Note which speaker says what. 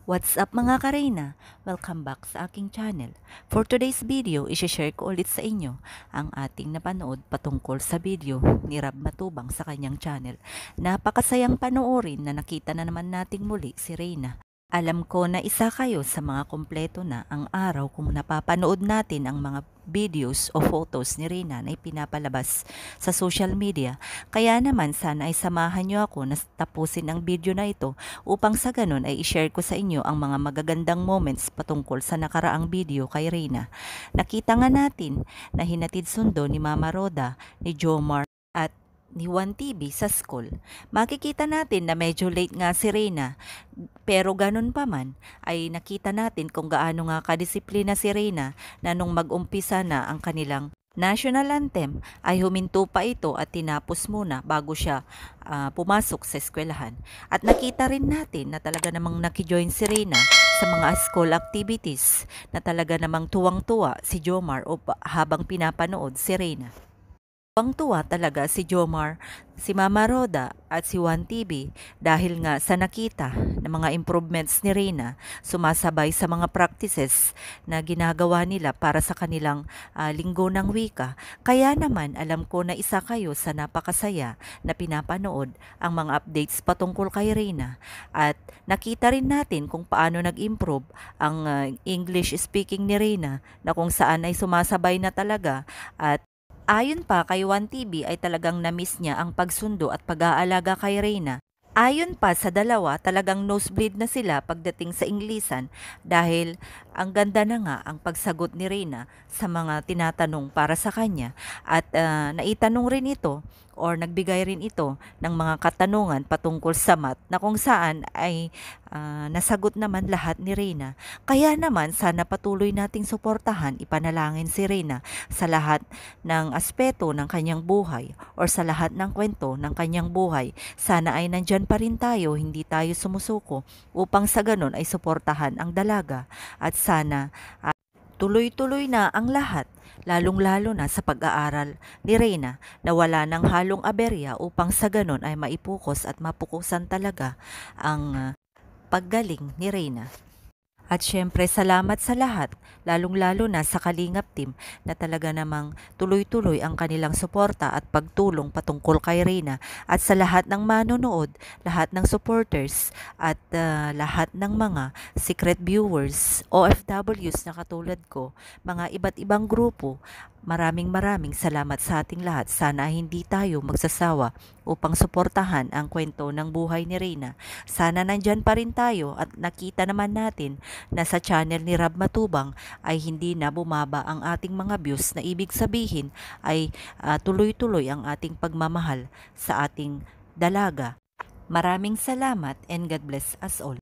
Speaker 1: What's up mga kareyna? Welcome back sa aking channel. For today's video, isishare ko ulit sa inyo ang ating napanood patungkol sa video ni Rab Matubang sa kanyang channel. Napakasayang panoorin na nakita na naman nating muli si Reyna. Alam ko na isa kayo sa mga kumpleto na ang araw kung napapanood natin ang mga videos o photos ni Reyna na ipinapalabas sa social media. Kaya naman sana ay samahan nyo ako na tapusin ang video na ito upang sa ganun ay i-share ko sa inyo ang mga magagandang moments patungkol sa nakaraang video kay Reyna. Nakita nga natin na hinatid sundo ni Mama Roda, ni Jomar at ni Juan TV sa school. Makikita natin na medyo late nga si Reyna, pero ganun pa man ay nakita natin kung gaano nga kadisiplina si Reyna na nung mag-umpisa na ang kanilang national anthem ay huminto pa ito at tinapos muna bago siya pumasok sa eskwelahan. At nakita rin natin na talaga namang nakijoin si Reyna sa mga school activities na talaga namang tuwang-tuwa si Jomar habang pinapanood si Reyna. Tuwang-tuwa talaga si Jomar, si Mama Roda at si Juan TV dahil nga sa nakita ng mga improvements ni Reyna sumasabay sa mga practices na ginagawa nila para sa kanilang linggo ng wika. Kaya naman alam ko na isa kayo sa napakasaya na pinapanood ang mga updates patungkol kay Reyna at nakita rin natin kung paano nag-improve ang English speaking ni Reyna na kung saan ay sumasabay na talaga. At ayon pa kay Juan TV ay talagang na-miss niya ang pagsundo at pag-aalaga kay Reyna. Ayon pa sa dalawa, talagang nosebleed na sila pagdating sa Inglisan dahil ang ganda na nga ang pagsagot ni Reyna sa mga tinatanong para sa kanya at naitanong rin ito or nagbigay rin ito ng mga katanungan patungkol sa math na kung saan ay nasagot naman lahat ni Reyna. Kaya naman sana patuloy nating suportahan, ipanalangin si Reyna sa lahat ng aspeto ng kanyang buhay or sa lahat ng kwento ng kanyang buhay. Sana ay nandyan pa rin tayo, hindi tayo sumusuko upang sa ganun ay suportahan ang dalaga at sana tuloy-tuloy na ang lahat, lalong-lalo na sa pag-aaral ni Reyna na wala ng halong aberya upang sa ganun ay maipukos at mapukusan talaga ang paggaling ni Reyna. At syempre salamat sa lahat, lalong-lalo na sa Kalingap team na talaga namang tuloy-tuloy ang kanilang suporta at pagtulong patungkol kay Reyna at sa lahat ng manonood, lahat ng supporters at lahat ng mga secret viewers, OFWs na katulad ko, mga iba't ibang grupo. Maraming salamat sa ating lahat. Sana hindi tayo magsasawa upang suportahan ang kwento ng buhay ni Reyna. Sana nandyan pa rin tayo at nakita naman natin na sa channel ni Rab Matubang ay hindi na bumaba ang ating mga views na ibig sabihin ay tuloy-tuloy ang ating pagmamahal sa ating dalaga. Maraming salamat and God bless us all.